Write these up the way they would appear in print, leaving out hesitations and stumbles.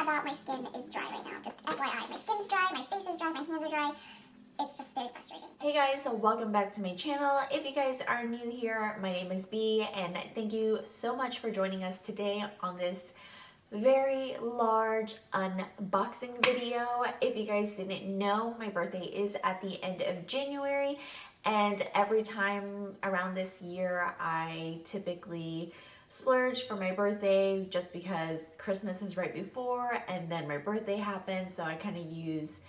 about my skin is dry right now. Just FYI, my skin's dry, my face is dry, my hands are dry. It's just very frustrating. Hey guys, so welcome back to my channel. If you guys are new here, my name is Bee, and thank you so much for joining us today on this very large unboxing video. If you guys didn't know, my birthday is at the end of January, and every time around this year I typically splurge for my birthday just because Christmas is right before and then my birthday happens, so I kind of use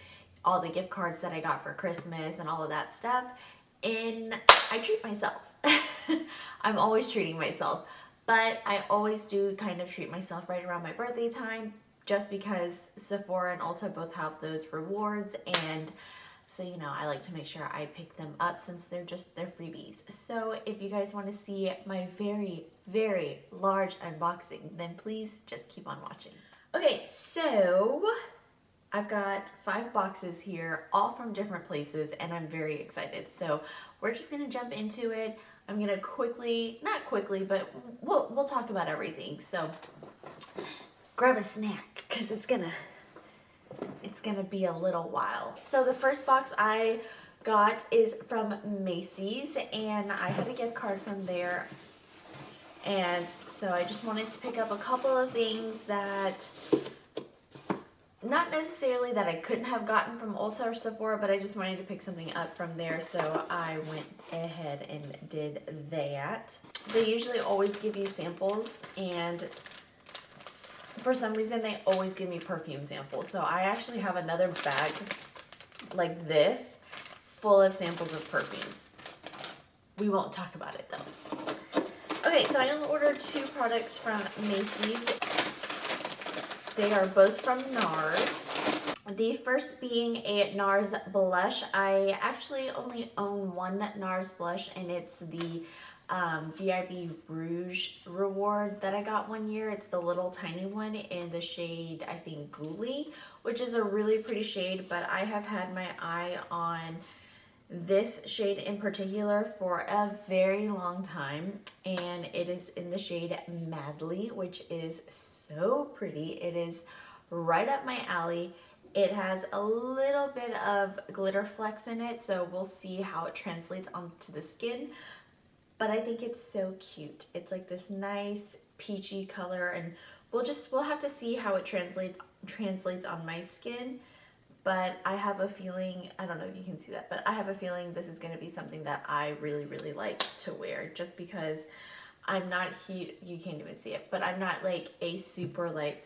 all the gift cards that I got for Christmas and all of that stuff, and I treat myself. I'm always treating myself, but I always do kind of treat myself right around my birthday time just because Sephora and Ulta both have those rewards, and so you know, I like to make sure I pick them up since they're freebies. So if you guys want to see my very large unboxing, then please just keep on watching. Okay, so I've got 5 boxes here, all from different places, and I'm very excited. So we're just gonna jump into it. I'm gonna not quickly, but we'll talk about everything. So grab a snack, because it's gonna be a little while. So the first box I got is from Macy's, and I had a gift card from there. And so I just wanted to pick up a couple of things that, not necessarily that I couldn't have gotten from Ulta or Sephora, but I just wanted to pick something up from there, so I went ahead and did that. They usually always give you samples, and for some reason they always give me perfume samples. So I actually have another bag like this full of samples of perfumes. We won't talk about it though. Okay, so I ordered 2 products from Macy's. They are both from NARS. The first being a NARS blush. I actually only own one NARS blush, and it's the VIB Rouge Reward that I got one year. It's the little tiny one in the shade, I think, Ghoulie, which is a really pretty shade, but I have had my eye on this shade in particular for a very long time, and it is in the shade Madly, which is so pretty. It is right up my alley. It has a little bit of glitter flecks in it, so we'll see how it translates onto the skin, but I think it's so cute. It's like this nice peachy color, and we'll have to see how it translates on my skin. But I have a feeling, I don't know if you can see that, but I have a feeling this is going to be something that I really like to wear, just because I'm not, you can't even see it, but I'm not like a super like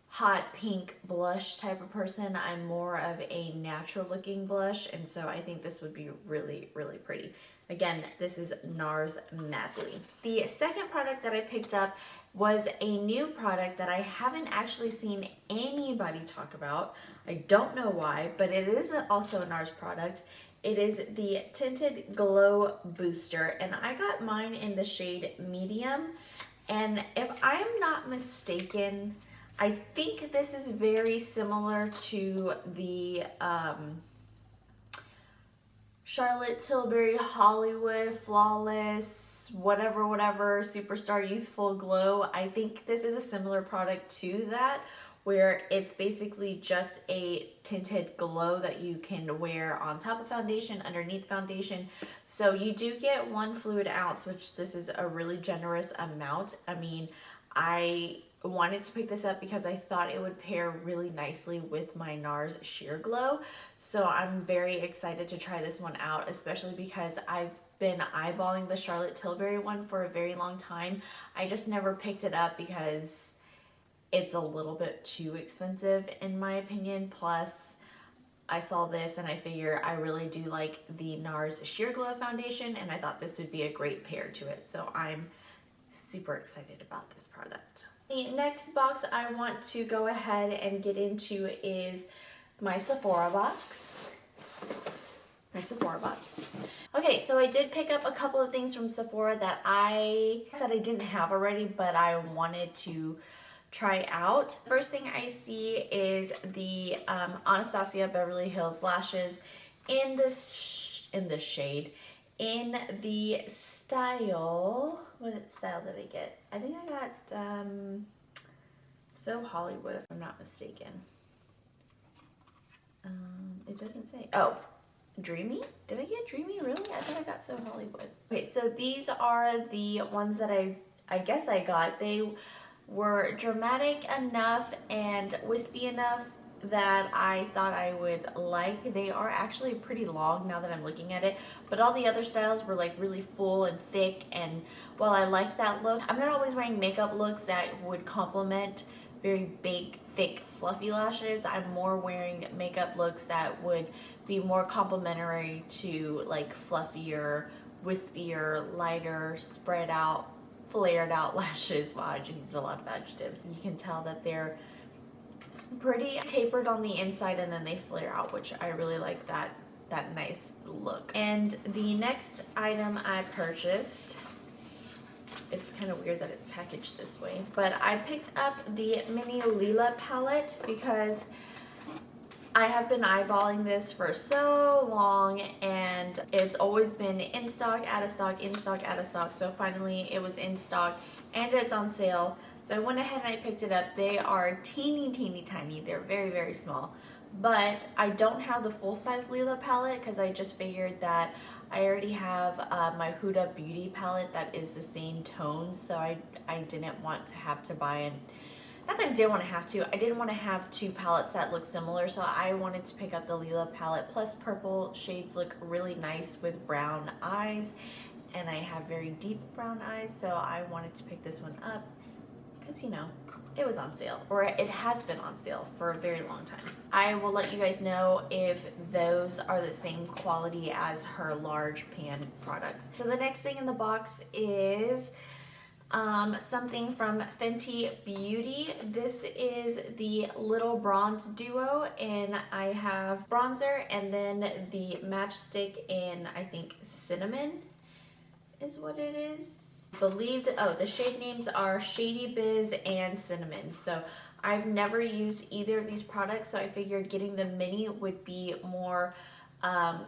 hot pink blush type of person. I'm more of a natural looking blush, and so I think this would be really pretty. Again, this is NARS Madly. The second product that I picked up was a new product that I haven't actually seen anybody talk about. I don't know why, but it is also a NARS product. It is the Tinted Glow Booster, and I got mine in the shade Medium. And if I'm not mistaken, I think this is very similar to the Charlotte Tilbury Hollywood Flawless whatever Superstar Youthful Glow. I think this is a similar product to that, where it's basically just a tinted glow that you can wear on top of foundation, underneath foundation. So you do get 1 fluid ounce, which this is a really generous amount. I mean, I wanted to pick this up because I thought it would pair really nicely with my NARS Sheer Glow. So I'm very excited to try this one out, especially because I've been eyeballing the Charlotte Tilbury one for a very long time. I just never picked it up because it's a little bit too expensive in my opinion. Plus, I saw this and I figure I really do like the NARS Sheer Glow foundation, and I thought this would be a great pair to it. So I'm super excited about this product. The next box I want to go ahead and get into is my Sephora box. Okay, so I did pick up a couple of things from Sephora that I said I didn't have already, but I wanted to try out. First thing I see is the Anastasia Beverly Hills lashes in this shade, in the style. What style did I get? I think I got so Hollywood, if I'm not mistaken. It doesn't say. Oh, Dreamy? Did I get Dreamy? Really? I thought I got So Hollywood. Okay, so these are the ones that I guess I got. They were dramatic enough and wispy enough that I thought I would like. They are actually pretty long now that I'm looking at it, but all the other styles were like really full and thick, and while I like that look, I'm not always wearing makeup looks that would complement very big, thick, fluffy lashes. I'm more wearing makeup looks that would be more complementary to like fluffier, wispier, lighter, spread out, flared out lashes. Wow, I just used a lot of adjectives. You can tell that they're pretty tapered on the inside and then they flare out, which I really like that nice look. And the next item I purchased, it's kind of weird that it's packaged this way, but I picked up the mini Lila palette because I have been eyeballing this for so long and it's always been in stock, out of stock, in stock, out of stock. So finally it was in stock and it's on sale. So I went ahead and I picked it up. They are teeny, teeny, tiny. They're very, very small. But I don't have the full-size Lila palette because I just figured that I already have my Huda Beauty palette that is the same tone. So I didn't want to have to buy an not that I didn't want to have to, I didn't want to have two palettes that look similar, so I wanted to pick up the Lila palette. Plus purple shades look really nice with brown eyes, and I have very deep brown eyes, so I wanted to pick this one up because, you know, it was on sale, or it has been on sale for a very long time. I will let you guys know if those are the same quality as her large pan products. So the next thing in the box is something from Fenty Beauty. This is the Little Bronze Duo, and I have bronzer and then the matchstick in, I think, Cinnamon is what it is. The shade names are Shady Biz and Cinnamon. So I've never used either of these products, so I figured getting the mini would be more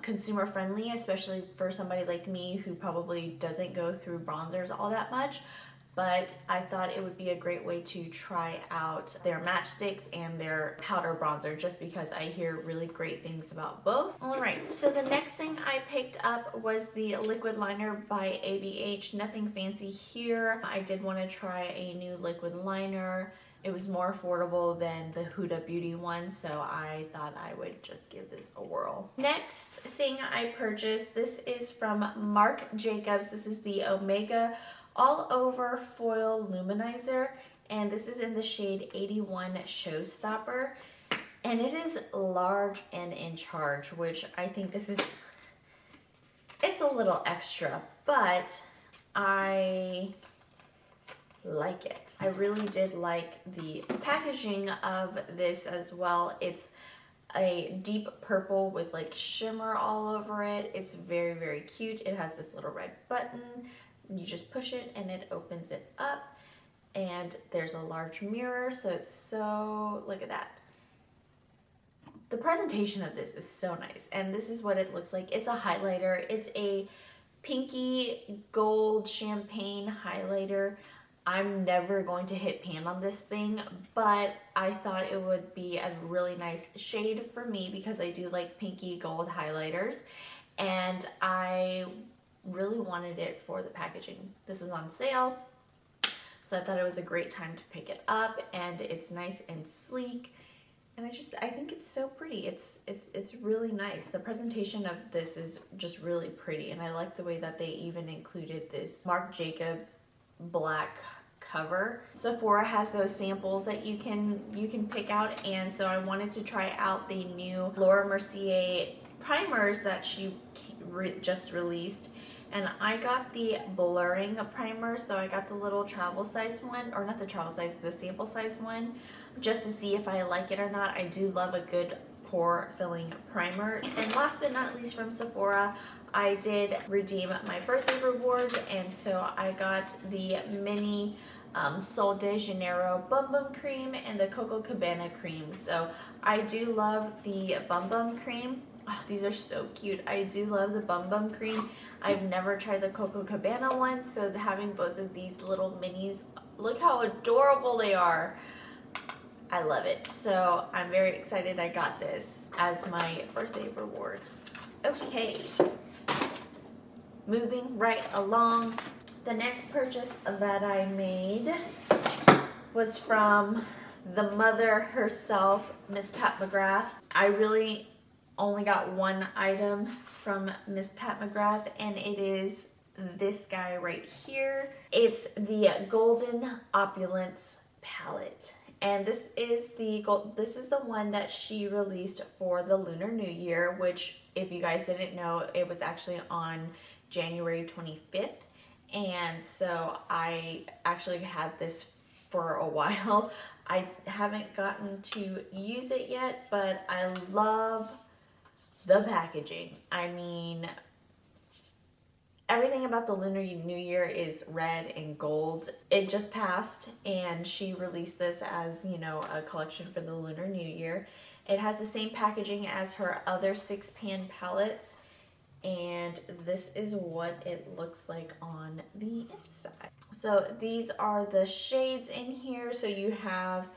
consumer friendly, especially for somebody like me who probably doesn't go through bronzers all that much. But I thought it would be a great way to try out their matchsticks and their powder bronzer just because I hear really great things about both. Alright, so the next thing I picked up was the liquid liner by ABH. Nothing fancy here. I did want to try a new liquid liner. It was more affordable than the Huda Beauty one, so I thought I would just give this a whirl. Next thing I purchased, this is from Marc Jacobs. This is the Omega All Over Foil Luminizer, and this is in the shade 81 Showstopper, and it is large and in charge, which I think it's a little extra, but I like it. I really did like the packaging of this as well. It's a deep purple with like shimmer all over it. It's very, very cute. It has this little red button. You just push it and it opens it up, and there's a large mirror, so it's so, look at that. The presentation of this is so nice, and this is what it looks like. It's a highlighter. It's a pinky gold champagne highlighter. I'm never going to hit pan on this thing, but I thought it would be a really nice shade for me because I do like pinky gold highlighters, and I really wanted it for the packaging. This was on sale, so I thought it was a great time to pick it up, and it's nice and sleek, and I think it's so pretty. It's really nice. The presentation of this is just really pretty, and I like the way that they even included this Marc Jacobs black cover. Sephora has those samples that you can pick out, and so I wanted to try out the new Laura Mercier primers that she just released, and I got the blurring primer. So I got the little travel size one, or not the travel size, the sample size one, just to see if I like it or not. I do love a good pore filling primer. And last but not least, from Sephora, I did redeem my birthday rewards, and so I got the mini Sol de Janeiro Bum Bum Cream and the Coco Cabana Cream. So I do love the Bum Bum Cream. Oh, these are so cute. I do love the Bum Bum Cream. I've never tried the Coco Cabana one, so having both of these little minis, look how adorable they are. I love it. So I'm very excited I got this as my birthday reward. Okay, moving right along. The next purchase that I made was from the mother herself, Miss Pat McGrath. I really only got one item from Miss Pat McGrath, and it is this guy right here. It's the Golden Opulence palette. And this is the one that she released for the Lunar New Year, which, if you guys didn't know, it was actually on January 25th. And so I actually had this for a while. I haven't gotten to use it yet, but I love the packaging. I mean, everything about the Lunar New Year is red and gold. It just passed, and she released this as, you know, a collection for the Lunar New Year. It has the same packaging as her other 6-pan palettes, and this is what it looks like on the inside. So these are the shades in here. So you have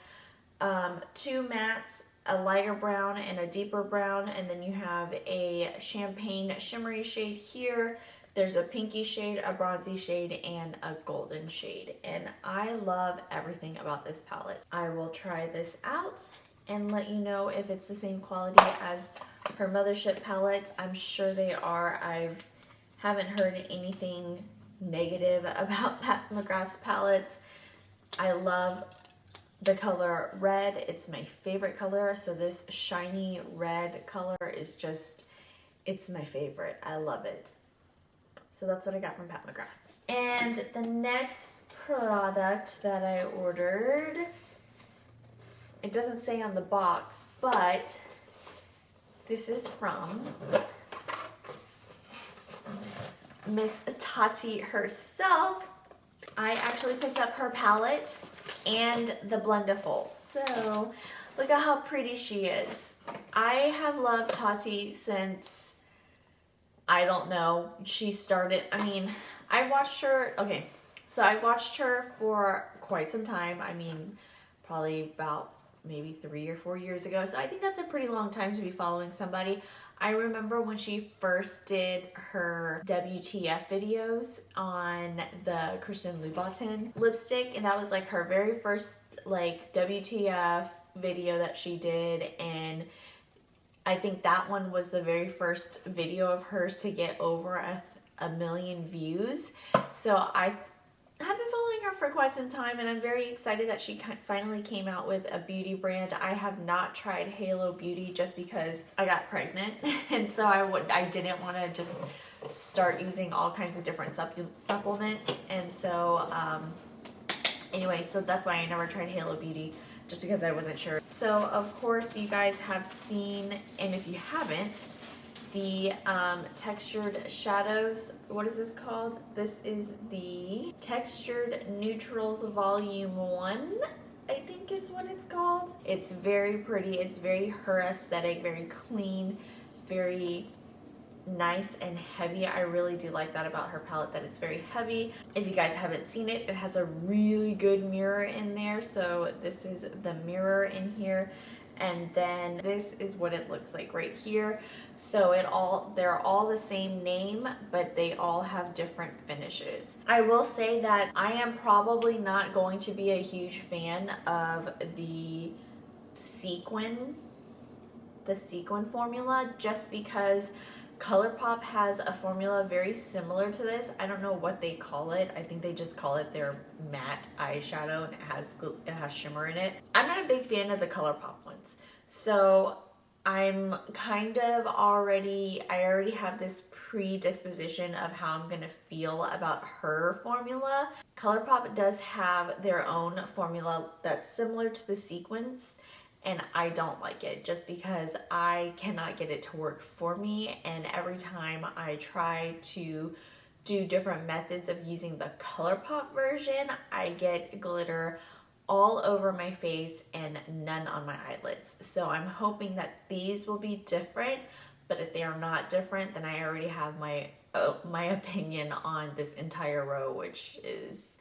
2 mattes, a lighter brown and a deeper brown, and then you have a champagne shimmery shade here. There's a pinky shade, a bronzy shade, and a golden shade. And I love everything about this palette. I will try this out and let you know if it's the same quality as her Mothership palette. I'm sure they are. I haven't heard anything negative about Pat McGrath's palettes. I love the color red. It's my favorite color. So this shiny red color is just, it's my favorite. I love it. So that's what I got from Pat McGrath. And the next product that I ordered, it doesn't say on the box, but this is from Miss Tati herself. I actually picked up her palette and the Blendiful. So look at how pretty she is. I have loved Tati since, I don't know, she started, I mean, I watched her, okay, so I watched her for quite some time. I mean, probably about maybe 3 or 4 years ago. So I think that's a pretty long time to be following somebody. I remember when she first did her WTF videos on the Christian Louboutin lipstick, and that was like her very first like WTF video that she did, and I think that one was the very first video of hers to get over a million views. So I have been following her for quite some time, and I'm very excited that she finally came out with a beauty brand. I have not tried Halo Beauty just because I got pregnant, and so I didn't want to just start using all kinds of different supplements, and so anyway, so that's why I never tried Halo Beauty, just because I wasn't sure. So of course you guys have seen, and if you haven't, the textured shadows. What is this called? This is the Textured Neutrals Volume 1, I think is what it's called. It's very pretty. It's very her aesthetic, very clean, very nice and heavy. I really do like that about her palette, that it's very heavy. If you guys haven't seen it, it has a really good mirror in there. So this is the mirror in here. And then this is what it looks like right here. So they're all the same name, but they all have different finishes. I will say that I am probably not going to be a huge fan of the sequin formula, just because ColourPop has a formula very similar to this. I don't know what they call it. I think they just call it their matte eyeshadow, and it has shimmer in it. I'm not a big fan of the ColourPop ones. So I'm kind of I already have this predisposition of how I'm gonna feel about her formula. ColourPop does have their own formula that's similar to the sequins, and I don't like it just because I cannot get it to work for me, and every time I try to do different methods of using the ColourPop version, I get glitter all over my face and none on my eyelids. So I'm hoping that these will be different, but if they are not different, then I already have my opinion on this entire row, which is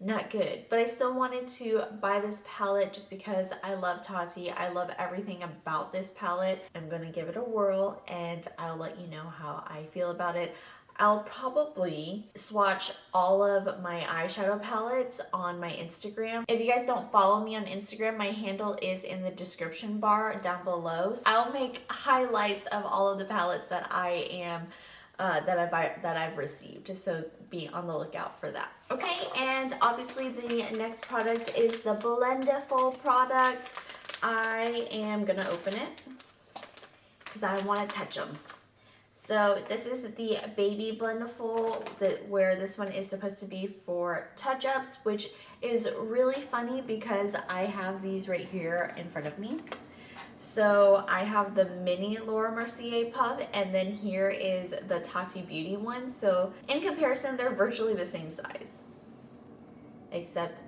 not good. But I still wanted to buy this palette just because I love Tati. I love everything about this palette. I'm gonna give it a whirl and I'll let you know how I feel about it. I'll probably swatch all of my eyeshadow palettes on my Instagram. If you guys don't follow me on Instagram, my handle is in the description bar down below. I'll make highlights of all of the palettes that I am that I've received, so be on the lookout for that. Okay, and obviously the next product is the Blendiful product. I am gonna open it because I want to touch them. So this is the Baby Blendiful, where this one is supposed to be for touch-ups, which is really funny because I have these right here in front of me. So I have the mini Laura Mercier puff, and then here is the Tati Beauty one. So in comparison, they're virtually the same size, except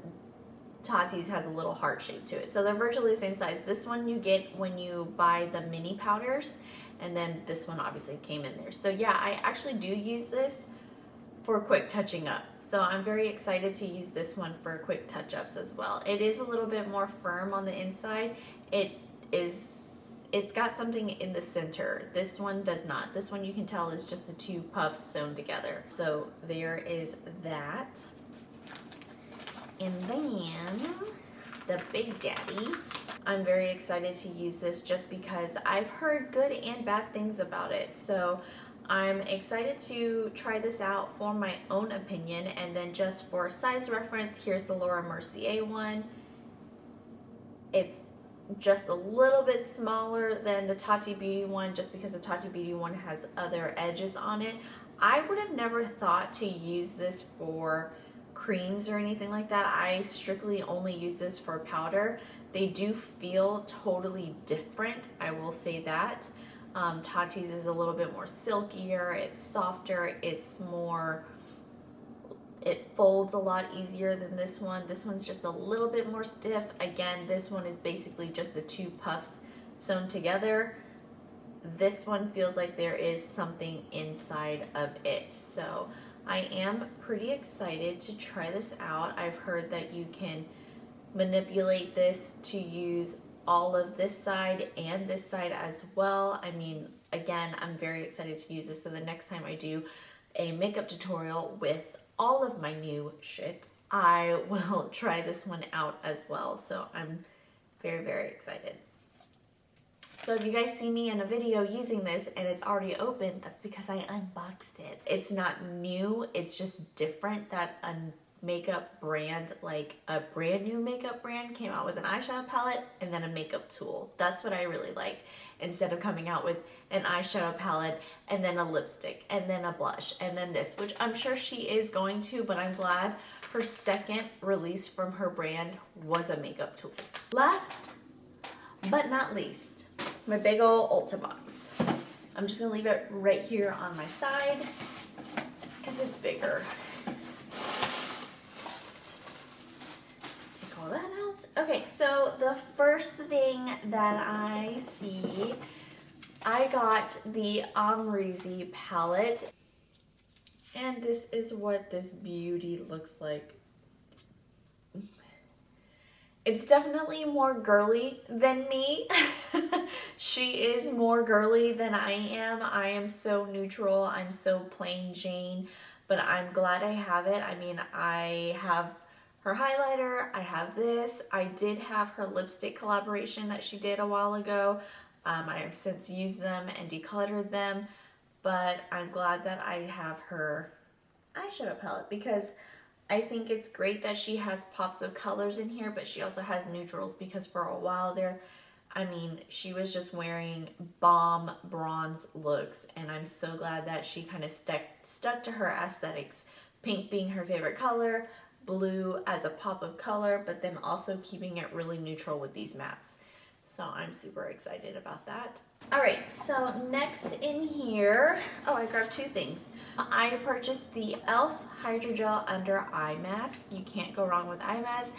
Tati's has a little heart shape to it. So they're virtually the same size. This one you get when you buy the mini powders, and then this one obviously came in there. So yeah, I actually do use this for quick touching up. So I'm very excited to use this one for quick touch-ups as well. It is a little bit more firm on the inside. It's got something in the center. This one does not. This one you can tell is just the two puffs sewn together. So there is that. And then the Big Daddy. I'm very excited to use this just because I've heard good and bad things about it. So I'm excited to try this out for my own opinion, and then just for size reference, here's the Laura Mercier one. It's just a little bit smaller than the Tati Beauty one, just because the Tati Beauty one has other edges on it. I would have never thought to use this for creams or anything like that. I strictly only use this for powder. They do feel totally different, I will say that. Tati's is a little bit more silkier, it's softer, it's more, it folds a lot easier than this one. This one's just a little bit more stiff. Again, this one is basically just the two puffs sewn together. This one feels like there is something inside of it. So I am pretty excited to try this out. I've heard that you can manipulate this to use all of this side and this side as well. I mean, again, I'm very excited to use this. So the next time I do a makeup tutorial with all of my new shit, I will try this one out as well. So I'm very, very excited. So if you guys see me in a video using this and it's already open, that's because I unboxed it. It's not new, it's just different that a makeup brand, like a brand new makeup brand, came out with an eyeshadow palette and then a makeup tool. That's what I really like, instead of coming out with an eyeshadow palette and then a lipstick and then a blush and then this, which I'm sure she is going to, but I'm glad her second release from her brand was a makeup tool. Last but not least, my big ol' Ulta box. I'm just gonna leave it right here on my side because it's bigger. Just take all that out. Okay, so the first thing that I see, I got the Amrezy palette, and this is what this beauty looks like. It's definitely more girly than me. She is more girly than I am. I am so neutral. I'm so plain Jane, but I'm glad I have it. I mean, I have her highlighter. I have this. I did have her lipstick collaboration that she did a while ago. I have since used them and decluttered them, but I'm glad that I have her eyeshadow palette because I think it's great that she has pops of colors in here, but she also has neutrals, because for a while there, I mean, she was just wearing bomb bronze looks, and I'm so glad that she kind of stuck to her aesthetics. Pink being her favorite color, blue as a pop of color, but then also keeping it really neutral with these mattes. So I'm super excited about that. All right, so next in here, oh, I grabbed two things. I purchased the e.l.f. Hydrogel Under Eye Mask. You can't go wrong with eye mask.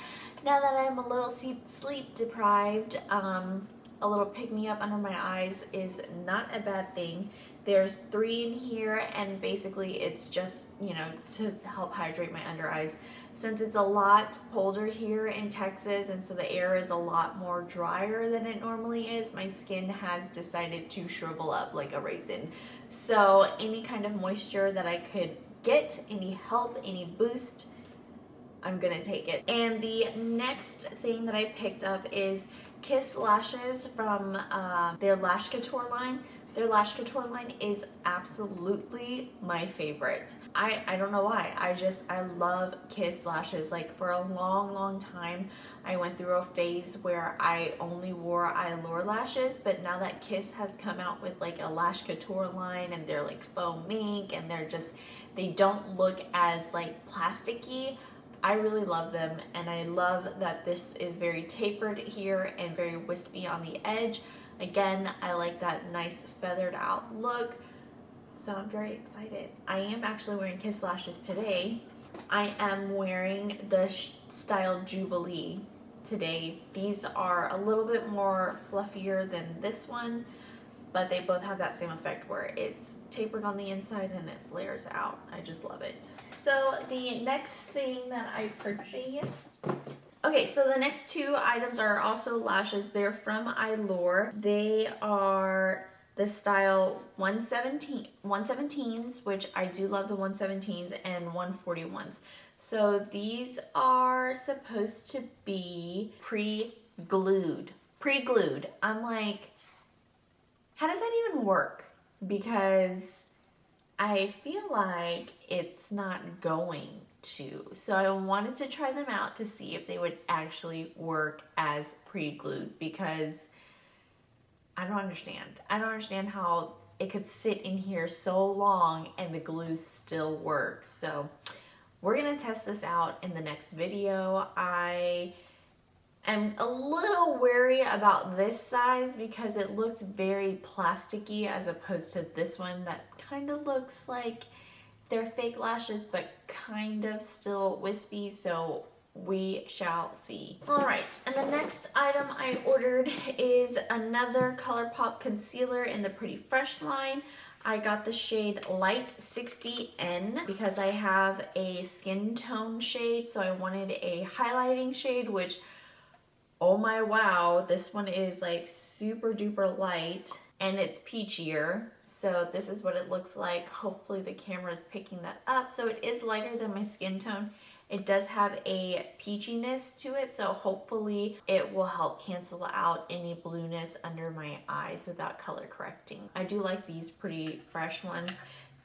Now that I'm a little sleep deprived, a little pick-me-up under my eyes is not a bad thing. There's 3 in here, and basically it's just, you know, to help hydrate my under eyes. since it's a lot colder here in Texas and so the air is a lot more drier than it normally is, my skin has decided to shrivel up like a raisin. So any kind of moisture that I could get, any help, any boost, I'm gonna take it. And the next thing that I picked up is Kiss Lashes from their Lash Couture line. Their Lash Couture line is absolutely my favorite. I don't know why. I love Kiss lashes. Like for a long time, I went through a phase where I only wore Allure lashes, but now that Kiss has come out with like a Lash Couture line and they're like faux mink and they don't look as like plasticky. I really love them, and I love that this is very tapered here and very wispy on the edge. Again, I like that nice feathered out look, so I'm very excited. I am actually wearing Kiss Lashes today. I am wearing the style Jubilee today. These are a little bit more fluffier than this one, but they both have that same effect where it's tapered on the inside and it flares out. I just love it. So the next thing that I purchased, okay, so the next two items are also lashes. They're from Allure. They are the style 117s, which I do love the 117s, and 141s. So these are supposed to be pre-glued. Pre-glued. I'm like, how does that even work? Because I feel like it's not going to. So I wanted to try them out to see if they would actually work as pre-glued, because I don't understand. I don't understand how it could sit in here so long and the glue still works. So we're gonna test this out in the next video. I'm a little wary about this size because it looks very plasticky as opposed to this one that kind of looks like they're fake lashes but kind of still wispy, so we shall see. All right, and the next item I ordered is another ColourPop concealer in the Pretty Fresh line. I got the shade Light 60N because I have a skin tone shade, so I wanted a highlighting shade, which, oh my wow, this one is like super duper light and it's peachier. So this is what it looks like. Hopefully the camera is picking that up. So it is lighter than my skin tone. It does have a peachiness to it, so hopefully it will help cancel out any blueness under my eyes without color correcting. I do like these Pretty Fresh ones.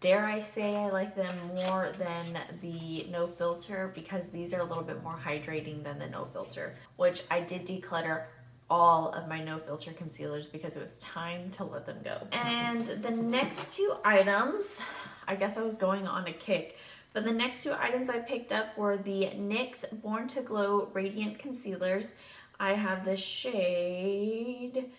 Dare I say I like them more than the No Filter because these are a little bit more hydrating than the No Filter, which I did declutter all of my No Filter concealers because it was time to let them go. And the next two items, I guess I was going on a kick, but the next two items I picked up were the NYX Born to Glow Radiant Concealers. I have the shade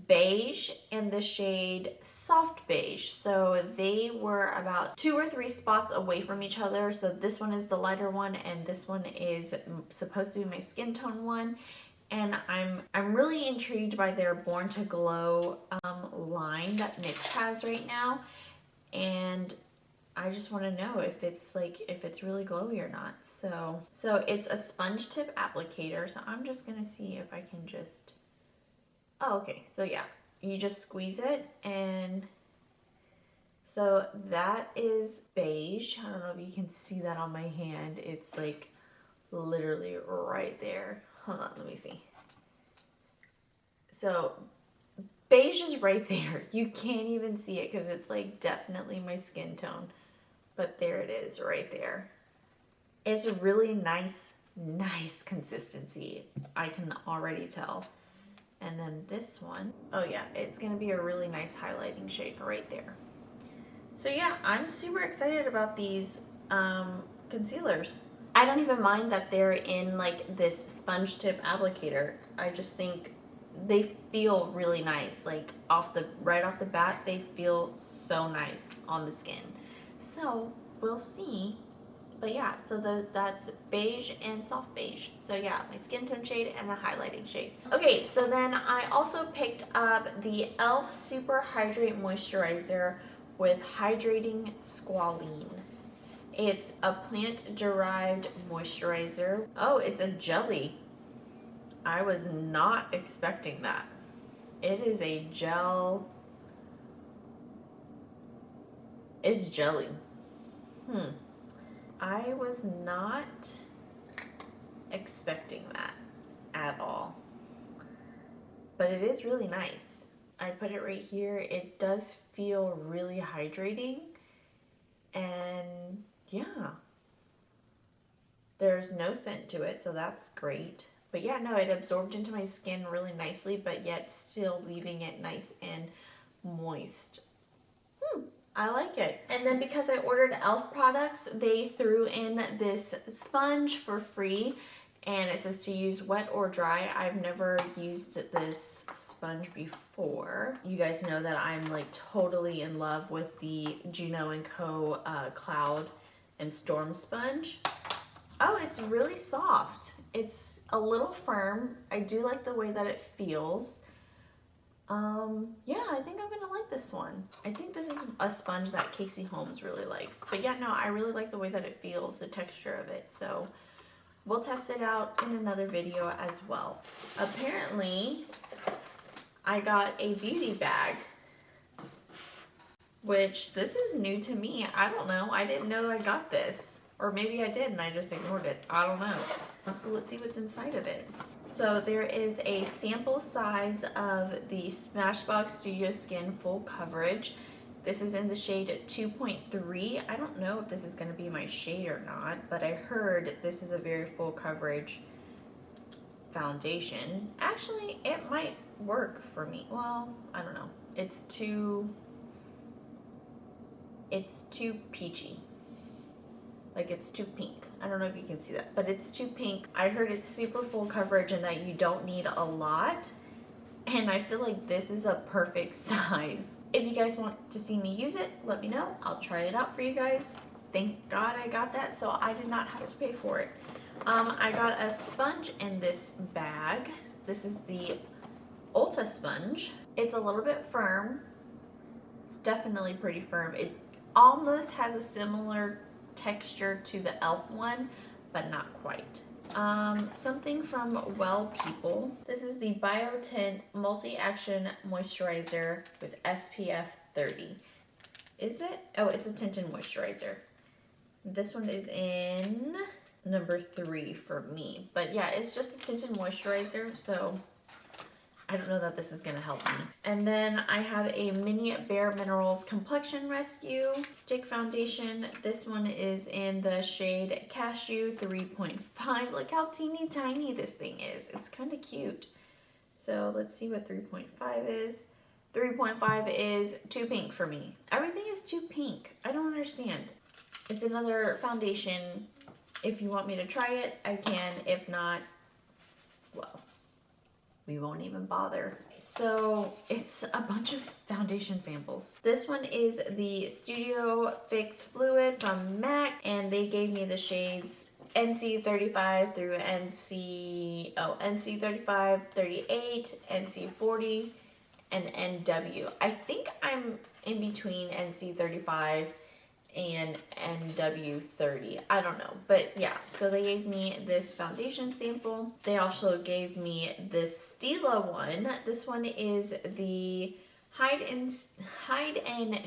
Beige and the shade Soft Beige. So they were about 2 or 3 spots away from each other. So this one is the lighter one and this one is supposed to be my skin tone one. And I'm really intrigued by their Born to Glow line that NYX has right now. And I just want to know if it's really glowy or not. So it's a sponge tip applicator. So I'm just gonna see if I can just, oh, okay. So yeah, you just squeeze it, and so that is beige. I don't know if you can see that on my hand. It's like literally right there. Hold on, let me see. So beige is right there. You can't even see it because it's like definitely my skin tone. But there it is right there. It's a really nice consistency. I can already tell. And then this one, oh yeah, it's gonna be a really nice highlighting shade right there. So yeah, I'm super excited about these concealers. I don't even mind that they're in like this sponge tip applicator. I just think they feel really nice. Like right off the bat, they feel so nice on the skin. So we'll see. But yeah, so that's beige and soft beige. So yeah, my skin tone shade and the highlighting shade. Okay, so then I also picked up the e.l.f. Super Hydrate Moisturizer with Hydrating Squalene. It's a plant-derived moisturizer. Oh, it's a jelly. I was not expecting that. It is a gel. It's jelly. I was not expecting that at all. But it is really nice. I put it right here. It does feel really hydrating. And yeah, there's no scent to it, so that's great. But yeah, no, it absorbed into my skin really nicely, but yet still leaving it nice and moist. I like it. And then because I ordered e.l.f. products, they threw in this sponge for free. And it says to use wet or dry. I've never used this sponge before. You guys know that I'm like totally in love with the Juno & Co. Cloud and Storm sponge. Oh, it's really soft. It's a little firm. I do like the way that it feels. Yeah, I think I'm gonna like this one. I think this is a sponge that Casey Holmes really likes. But yeah, no, I really like the way that it feels, the texture of it. So we'll test it out in another video as well. Apparently, I got a beauty bag, which this is new to me. I don't know. I didn't know I got this. Or maybe I did and I just ignored it. I don't know. So let's see what's inside of it. So there is a sample size of the Smashbox Studio Skin Full Coverage. This is in the shade 2.3. I don't know if this is going to be my shade or not, but I heard this is a very full coverage foundation. Actually, it might work for me. Well, I don't know. It's too peachy. Like it's too pink. I don't know if you can see that, but it's too pink. I heard it's super full coverage and that you don't need a lot. And I feel like this is a perfect size. If you guys want to see me use it, let me know. I'll try it out for you guys. Thank God I got that, so I did not have to pay for it. I got a sponge in this bag. This is the Ulta sponge. It's a little bit firm. It's definitely pretty firm. It almost has a similar texture to the e.l.f. one, but not quite. Something from Well People. This is the Biotint Multi-Action Moisturizer with SPF 30. Is it? Oh, it's a tinted moisturizer. This one is in number 3 for me. But yeah, it's just a tinted moisturizer, so I don't know that this is gonna help me. And then I have a Mini Bare Minerals Complexion Rescue Stick Foundation. This one is in the shade Cashew 3.5. Look how teeny tiny this thing is. It's kind of cute. So let's see what 3.5 is. 3.5 is too pink for me. Everything is too pink. I don't understand. It's another foundation. If you want me to try it, I can. If not, well, we won't even bother. So it's a bunch of foundation samples. This one is the Studio Fix Fluid from MAC, and they gave me the shades NC35 through NC35, 38, NC40, and NW. I think I'm in between NC35 and NW30. I don't know, but yeah, so they gave me this foundation sample. They also gave me this Stila one. This one is the Hide and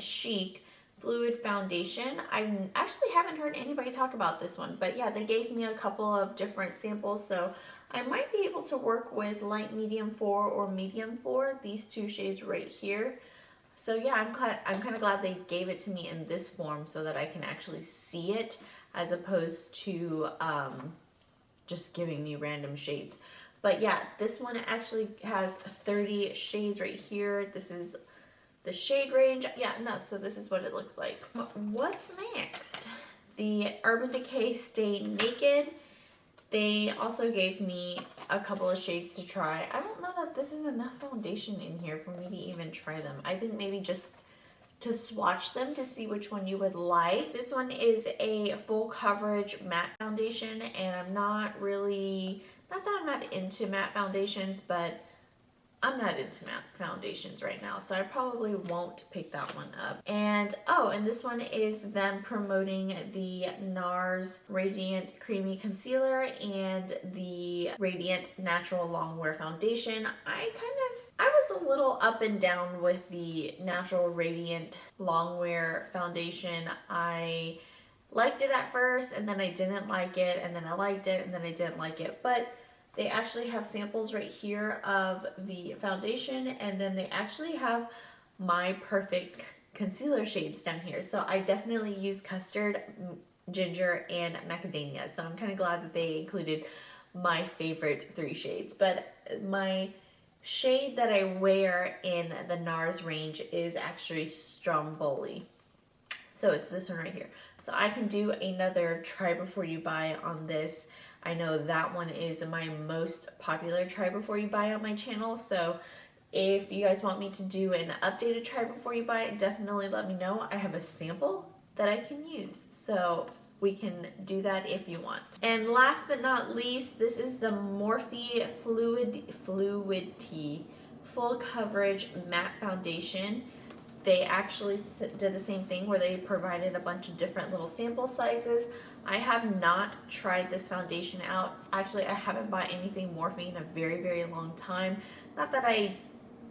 Chic Fluid Foundation. I actually haven't heard anybody talk about this one, but yeah, they gave me a couple of different samples, so I might be able to work with light medium 4 or medium 4, these two shades right here. So yeah, I'm kind of glad they gave it to me in this form so that I can actually see it, as opposed to just giving me random shades. But yeah, this one actually has 30 shades right here. This is the shade range. Yeah, no, so this is what it looks like. What's next? The Urban Decay Stay Naked. They also gave me a couple of shades to try. I don't know that this is enough foundation in here for me to even try them. I think maybe just to swatch them to see which one you would like. This one is a full coverage matte foundation, and I'm not really, not that I'm not into matte foundations, but I'm not into matte foundations right now, so I probably won't pick that one up. And oh, and this one is them promoting the NARS Radiant Creamy Concealer and the Radiant Natural Longwear Foundation. I was a little up and down with the Natural Radiant Longwear Foundation. I liked it at first, and then I didn't like it, and then I liked it, and then I didn't like it. But they actually have samples right here of the foundation, and then they actually have my perfect concealer shades down here. So I definitely use custard, ginger, and macadamia. So I'm kind of glad that they included my favorite 3 shades. But my shade that I wear in the NARS range is actually Stromboli. So it's this one right here. So I can do another try before you buy on this. I know that one is my most popular try before you buy on my channel. So if you guys want me to do an updated try before you buy, definitely let me know. I have a sample that I can use. So we can do that if you want. And last but not least, this is the Morphe Fluidity Full Coverage Matte Foundation. They actually did the same thing where they provided a bunch of different little sample sizes. I have not tried this foundation out. Actually, I haven't bought anything Morphe in a very, very long time. Not that I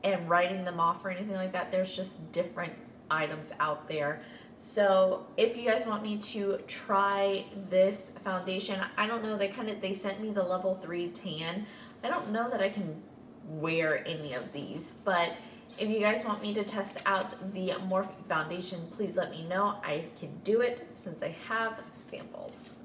am writing them off or anything like that. There's just different items out there. So if you guys want me to try this foundation, I don't know, they sent me the level 3 tan. I don't know that I can wear any of these, but if you guys want me to test out the Morphe foundation, please let me know. I can do it since I have samples.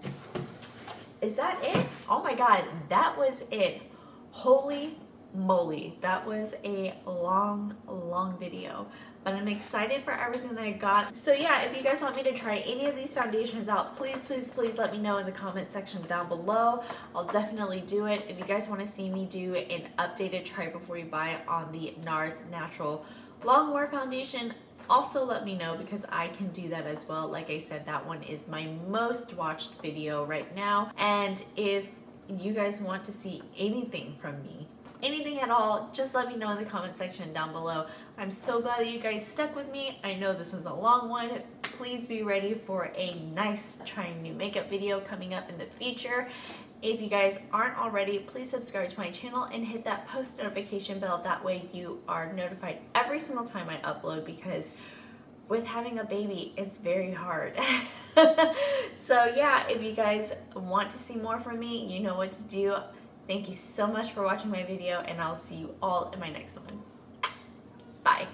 Is that it? Oh my god, that was it. Holy moly, that was a long video. But I'm excited for everything that I got. So yeah, if you guys want me to try any of these foundations out, please let me know in the comment section down below. I'll definitely do it. If you guys want to see me do an updated try before you buy on the NARS Natural Longwear Foundation, also let me know because I can do that as well. Like I said, that one is my most watched video right now. And if you guys want to see anything from me, anything at all, just let me know in the comment section down below. I'm so glad that you guys stuck with me. I know this was a long one. Please be ready for a nice trying new makeup video coming up in the future. If you guys aren't already, please subscribe to my channel and hit that post notification bell. That way you are notified every single time I upload, because with having a baby, it's very hard. So yeah, if you guys want to see more from me, you know what to do. Thank you so much for watching my video, and I'll see you all in my next one. Bye.